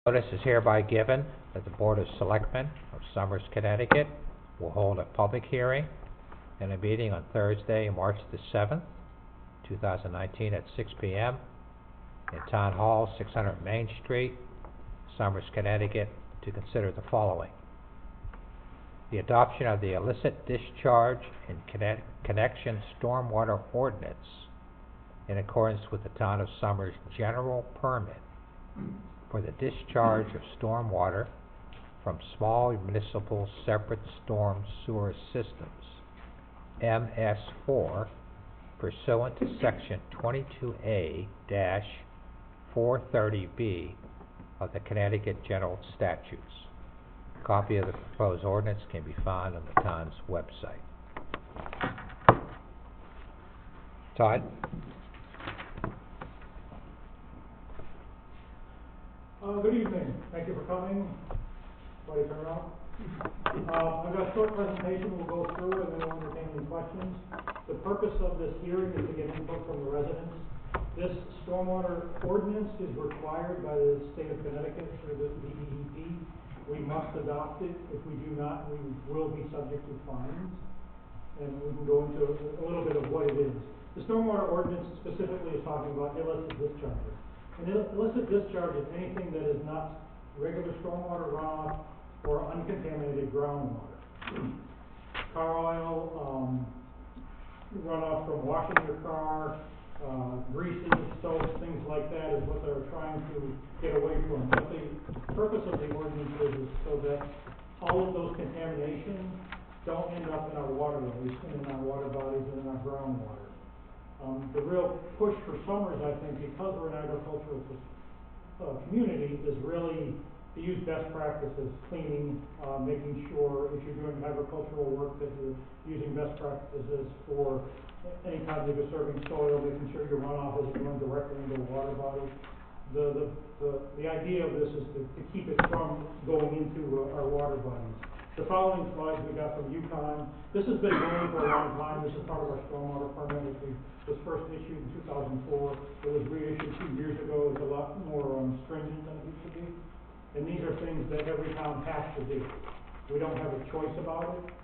Notice is hereby given that the Board of Selectmen of Somers, Connecticut will hold a public hearing and a meeting on Thursday, March the 7th, 2019 at 6 p.m. in Town Hall, 600 Main Street, Somers, Connecticut, to consider the following: the adoption of the illicit discharge and connection stormwater ordinance in accordance with the Town of Somers general permit for the discharge of stormwater from small municipal separate storm sewer systems, MS4, pursuant to Section 22A-430B of the Connecticut General Statutes. A copy of the proposed ordinance can be found on the town's website. Todd? Good evening. Thank you for coming. Everybody turn around. I've got a short presentation we'll go through and then we'll entertain any questions. The purpose of this hearing is to get input from the residents. This stormwater ordinance is required by the state of Connecticut through the DEP. We must adopt it. If we do not, we will be subject to fines. And we can go into a little bit of what it is. The stormwater ordinance specifically is talking about illicit discharges. An illicit discharge is anything that is not regular stormwater runoff or uncontaminated groundwater. Car oil, runoff from washing your car, greases, soaps, things like that is what they're trying to get away from. But the purpose of the ordinance is so that all of those contaminations don't end up in our waterways, in our water bodies, and in our groundwater. The real push for Somers, I think, because we're an agricultural community, is really to use best practices, cleaning, making sure if you're doing agricultural work that you're using best practices for any kind of disturbing soil, making sure your runoff isn't going directly into the water body. The idea of this is to keep it from going into our water bodies. The following slides we got from UConn. This has been going for a long time. This is part of our stormwater permit, which was first issued in 2004. It was reissued 2 years ago. It's a lot more stringent than it used to be. And these are things that every town has to do. We don't have a choice about it.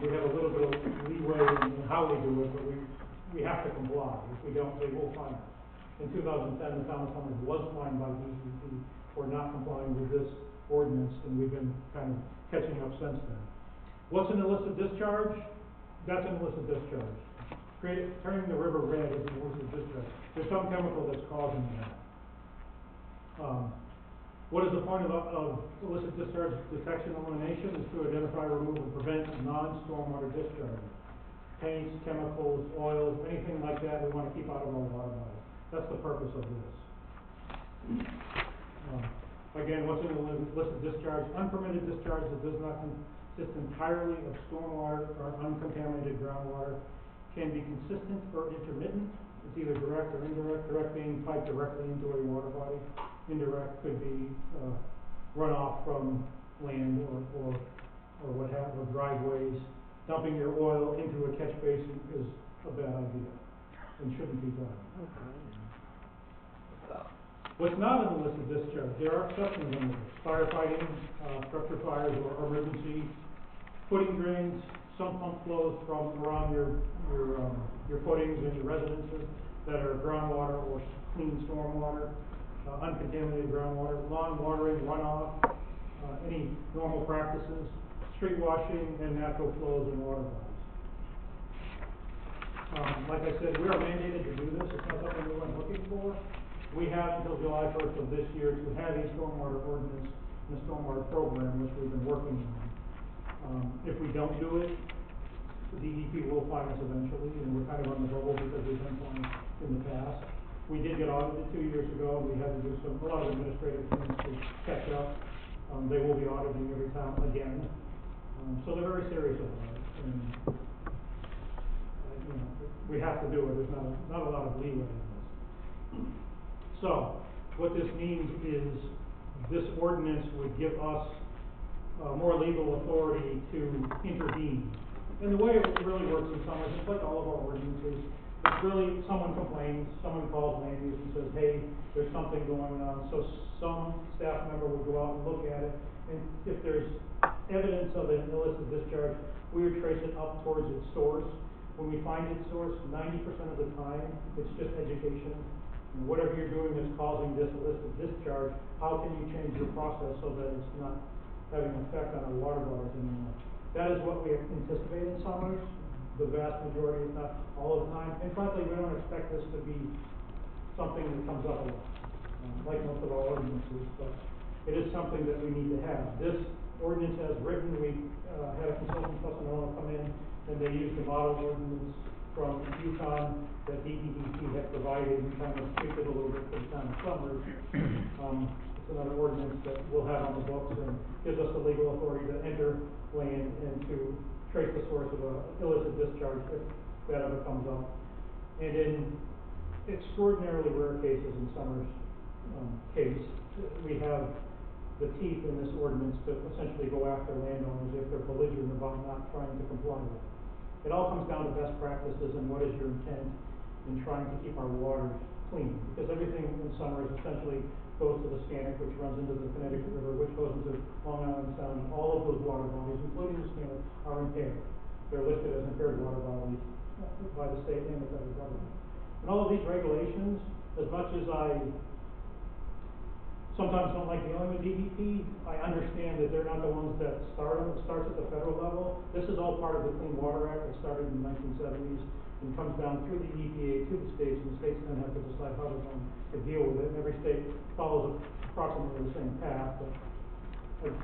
We have a little bit of leeway in how we do it, but we have to comply. If we don't, they will fine us. In 2010, the town of Somers was fined by DEP for not complying with this ordinance, and we've been kind of catching up since then. What's an illicit discharge? That's an illicit discharge. Turning the river red is an illicit discharge. There's some chemical that's causing that. What is the point of illicit discharge detection and elimination? Is to identify, remove, and prevent non-stormwater discharge. Paints, chemicals, oils, anything like that we want to keep out of our water body. That's the purpose of this. Again, what's an illicit discharge? Unpermitted discharge that does not consist entirely of stormwater or uncontaminated groundwater, can be consistent or intermittent. It's either direct or indirect. Direct being piped directly into a water body. Indirect could be runoff from land or what have you, driveways. Dumping your oil into a catch basin is a bad idea and shouldn't be done. What's not an illicit discharge? There are exceptions in this. Firefighting, structure fires or emergency, footing drains, sump pump flows from around your footings and your residences that are groundwater or clean stormwater, uncontaminated groundwater, lawn watering, runoff, any normal practices, street washing, and natural flows in water bodies. Like I said, we are mandated to do this. It's not something we went looking for. We have until July 1st of this year to have a stormwater ordinance and a stormwater program, which we've been working on. If we don't do it, the DEP will fine us eventually, and we're kind of on the bubble because we've been fined in the past. We did get audited 2 years ago, and we had to do a lot of administrative things to catch up. They will be auditing every time again. So they're very serious about it, and we have to do it. There's not a lot of leeway in this. So, what this means is this ordinance would give us more legal authority to intervene. And the way it really works in Somers, it's like all of our ordinances, really, someone complains, someone calls land use and says, hey, there's something going on. So some staff member would go out and look at it, and if there's evidence of an illicit discharge, we would trace it up towards its source. When we find its source, 90% of the time, it's just education. And whatever you're doing that's causing this illicit discharge, how can you change your process so that it's not having an effect on our water bodies anymore? That is what we anticipate in summers, the vast majority, if not all of the time. And frankly, we don't expect this to be something that comes up a lot, like most of our ordinances, but it is something that we need to have. This ordinance as written, we had a consultant plus another come in, and they used the model ordinance from Yukon that DEP had provided, and kind of tweaked it a little bit for the town of Summers. It's another ordinance that we'll have on the books and gives us the legal authority to enter land and to trace the source of a illicit discharge if that ever comes up. And in extraordinarily rare cases in Summers' case, we have the teeth in this ordinance to essentially go after landowners if they're belligerent about not trying to comply with it. It all comes down to best practices and what is your intent in trying to keep our waters clean. Because everything in Summers essentially goes to the Scannick, which runs into the Connecticut River, which goes into Long Island Sound. All of those water bodies, including the Scannick, are impaired. They're listed as impaired water bodies by the state and the federal government. And all of these regulations, as much as I sometimes don't like dealing with DEP, I understand that they're not the ones that start them. It starts at the federal level. This is all part of the Clean Water Act that started in the 1970s and comes down through the EPA to the states, and the states then have to decide how they're going to deal with it. And every state follows approximately the same path, but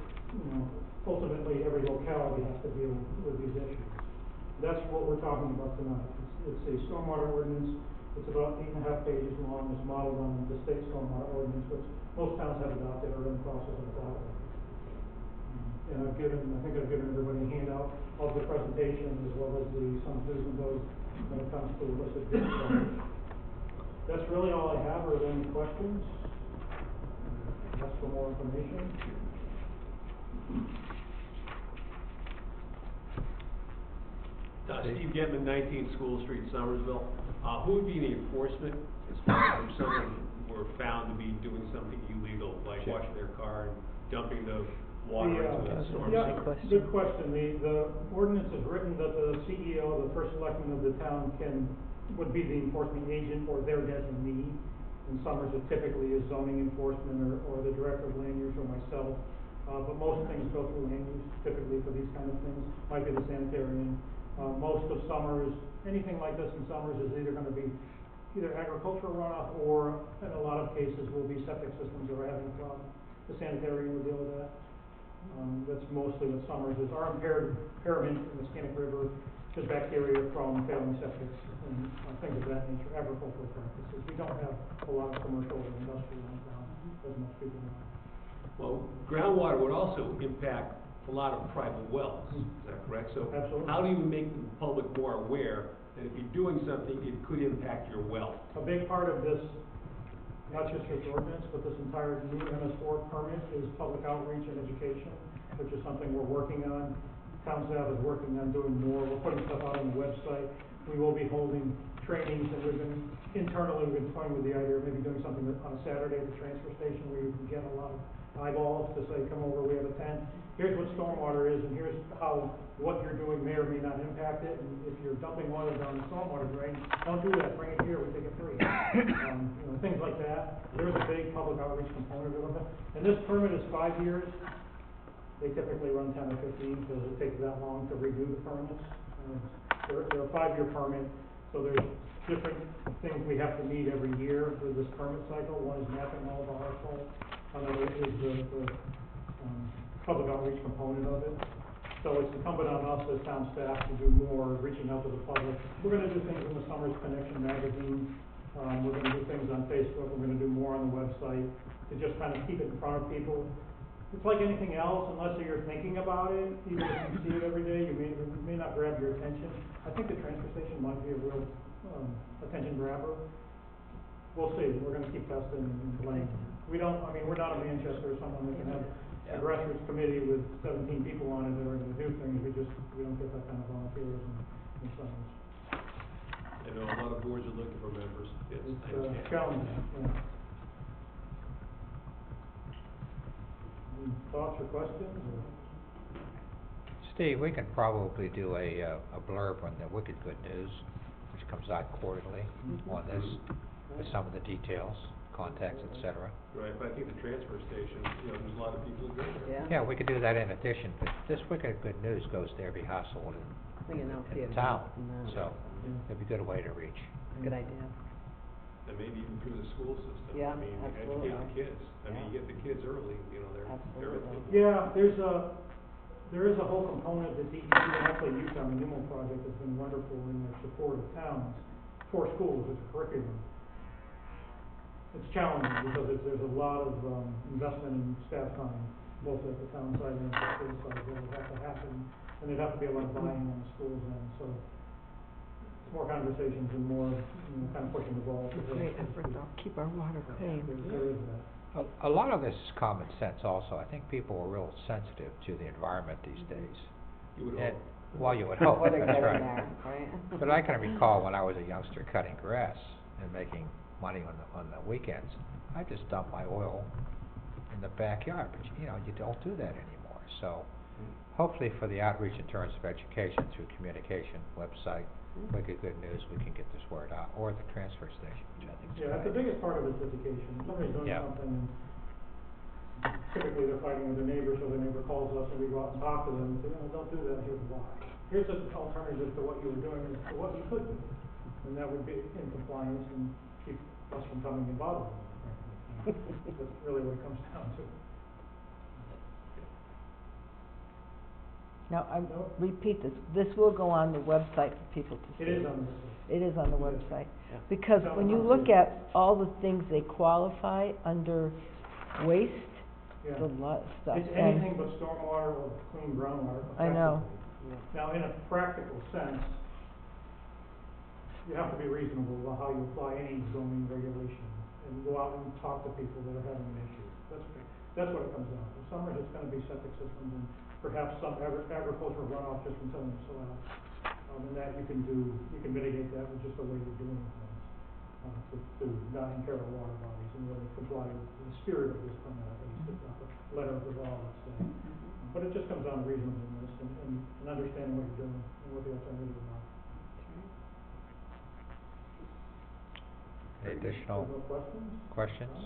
ultimately every locality has to deal with these issues. That's what we're talking about tonight. It's a stormwater ordinance. It's about 8.5 pages long. It's modeled on the state stormwater ordinance, which most towns have adopted or are in the process of adopting. And I think I've given everybody a handout of the presentation as well as some do's and don'ts when it comes to illicit discharge. That's really all I have. Are there any questions? Ask for more information. Steve Getman, 19 School Street, Somersville. Who would be the enforcement as far as if someone were found to be doing something illegal, like washing their car and dumping the water into the storm sewer? Good question. The ordinance is written that the CEO, the first selectman of the town, would be the enforcement agent or their designee. In Summers, it typically is zoning enforcement or the director of land use or myself. But most things go through land use, typically for these kind of things. Might be the sanitarian. Most of Summers, anything like this in Summers is either going to be either agricultural runoff or, in a lot of cases, will be septic systems that are having a problem. The sanitarian will deal with that. That's mostly what Summers is. Our impairment in the Scannick River is bacteria from failing septics and things of that nature, agricultural practices. We don't have a lot of commercial or industrial in town, as most people know. Well, groundwater would also impact a lot of private wells, is that correct? So Absolutely. How do you make the public more aware that if you're doing something, it could impact your well? A big part of this, not just this ordinance, but this entire new MS4 permit is public outreach and education, which is something we're working on. Town staff is working on doing more. We're putting stuff out on the website. We will be holding trainings, and we've been toying with the idea of maybe doing something on a Saturday at the transfer station where you can get a lot of eyeballs to say, come over, we have a tent. Here's what stormwater is, and here's how what you're doing may or may not impact it. And if you're dumping water down the stormwater drain, don't do that. Bring it here. We take it free. Things like that. There's a big public outreach component of it. And this permit is 5 years. They typically run 10 or 15 because it takes that long to redo the permits. They're a 5-year permit, so there's different things we have to meet every year with this permit cycle. One is mapping all of our households. Another is the public outreach component of it. So it's incumbent on us as town staff to do more reaching out to the public. We're going to do things in the Summers Connection magazine. We're going to do things on Facebook. We're going to do more on the website to just kind of keep it in front of people. It's like anything else, unless you're thinking about it, even if you see it every day, it may not grab your attention. I think the transfer station might be a real attention grabber. We'll see. We're going to keep testing and playing. We're not a Manchester or someone that can have a grassroots committee with 17 people on it that are going to do things. We don't get that kind of volunteers in Summers. I know a lot of boards are looking for members. It's challenging, yeah. Any thoughts or questions, or? Steve, we can probably do a blurb on the Wicked Good News, which comes out quarterly on this, with some of the details, contacts, et cetera. Right, but I think the transfer station, you know, there's a lot of people who go there. Yeah, we could do that in addition, but this Wicked Good News goes to every household in the town, so it'd be a good way to reach. Good idea. And maybe even through the school system. Yeah, I mean, absolutely. educate the kids. I mean, you get the kids early, you know, they're Absolutely. Yeah, there is a whole component that the, actually, UConn, the NUMO project has been wonderful in their support of towns for schools as a curriculum. It's challenging because there's a lot of, investment in staff time, both at the town side and the school side, that would have to happen, and there'd have to be a lot of buy-in on the schools end, so it's more conversations and more, kind of pushing the ball. Great effort, though. Keep our water clean. There is that. A lot of this is common sense also. I think people are real sensitive to the environment these days. You would And- hope. Well, you would hope, Well, they're that's getting right. there, right? But I can recall when I was a youngster cutting grass and making money on the weekends, I just dumped my oil in the backyard, but you don't do that anymore. So hopefully for the outreach in terms of education through communication, website, Wicked Good News, we can get this word out, or the transfer station, which I think is Yeah, that's the great. biggest part of it is education. If somebody's doing Yeah. something, typically they're fighting with their neighbor, so their neighbor calls us and we go out and talk to them and say, don't do that, here's why. Here's an alternative to what you were doing and to what you could do. And that would be in compliance and keep us from coming and bothering them, frankly. That's really what it comes down to. Now, I No. repeat this, this will go on the website for people to see. It is on this. It is on the It is. website. Yeah. Because It's when on you the look website. at all the things they qualify under waste, Yeah. there's a lot of stuff. It's And anything but stormwater or clean groundwater. I know. effectively. Now, in a practical sense, you have to be reasonable about how you apply any zoning regulation and go out and talk to people that are having an issue. That's what it comes down to. Some are just gonna be septic systems and perhaps some agricultural runoff just from some of the soil. And that you can mitigate that with just a way of doing things, to not imperil water bodies and really comply with the spirit of this permit, at least, if not the letter of the law, let's say. But it just comes down to reasonableness and understanding what you're doing and what the alternatives are. Any additional No questions? questions?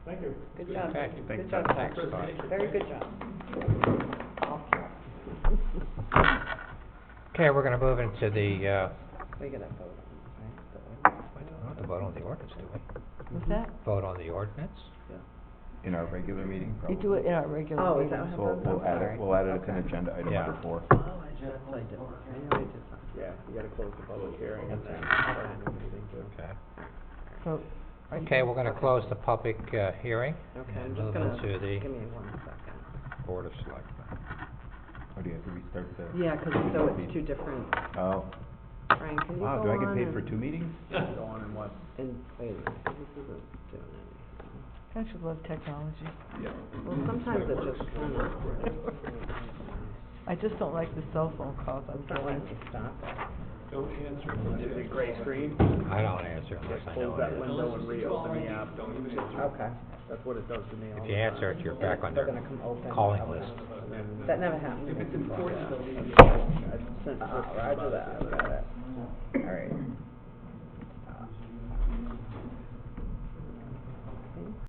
Thank you. Good job. Okay. Good job. Thanks, Todd. Very good job. Okay, we're gonna move into the, We gotta vote I don't have to vote on the ordinance, do we? what's that? Vote on the ordinance? In our regular meeting, You probably. do it in our regular Oh, is meeting. that So what we'll I'm add sorry. it, we'll add it as an Okay. agenda item Yeah. number 4. Oh, I just, I did, I did. Yeah, you gotta close the public hearing and then Okay. start the meeting too. Okay. So, Okay, we're gonna close the public, hearing Okay, I'm and just move gonna, into the give me 1 second. Board of Selectmen. Or do you have to restart the? Yeah, 'cause so it's 2 different, Oh, Frank, can you go on wow, do I get paid and- for 2 meetings? Go on and what? And, wait a minute, this isn't doing anything. don't you love technology? Yeah. Well, sometimes it just kinda. I just don't like the cell phone calls I'm It's not letting getting. me stop it. Don't answer Is it gray screen? I don't answer unless I know Close that it is. window and reopen the app. Don't even answer. Okay. That's what it does to me all If the you time. answer it, you're back on They're their gonna come open. calling Okay. list. And then- That never happens. If it's important, they'll leave you. I sent Chris Roger about that, it the other got day. it. All right.